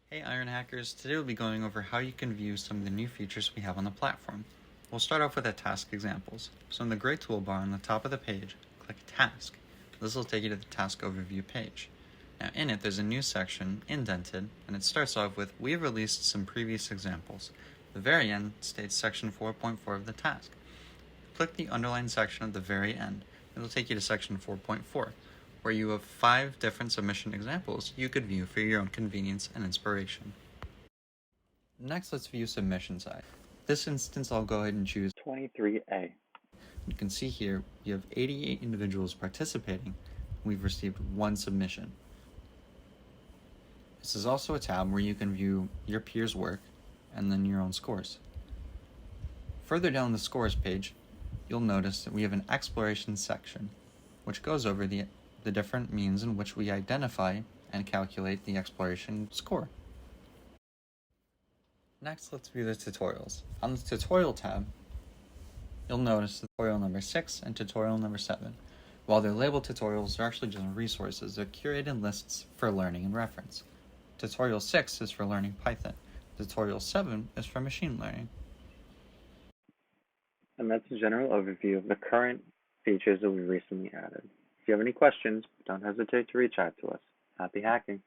Hey Iron Hackers, today we'll be going over how you can view some of the new features we have on the platform. We'll start off with the task examples. So in the gray toolbar on the top of the page, click Task. This will take you to the Task Overview page. Now in it, there's a new section, indented, and it starts off with, we have released some previous examples. The very end states section 4.4 of the task. Click the underlined section at the very end. It'll take you to section 4.4. where you have 5 different submission examples you could view for your own convenience and inspiration. Next, let's view submission size. This instance, I'll go ahead and choose 23A. You can see here, you have 88 individuals participating. We've received 1 submission. This is also a tab where you can view your peers' work and then your own scores. Further down the scores page, you'll notice that we have an exploration section, which goes over the different means in which we identify and calculate the exploration score. Next, let's view the tutorials. On the tutorial tab, you'll notice tutorial number 6 and tutorial number 7. While they're labeled tutorials, they're actually just resources. They're curated lists for learning and reference. Tutorial 6 is for learning Python. Tutorial 7 is for machine learning. And that's a general overview of the current features that we recently added. If you have any questions, don't hesitate to reach out to us. Happy hacking!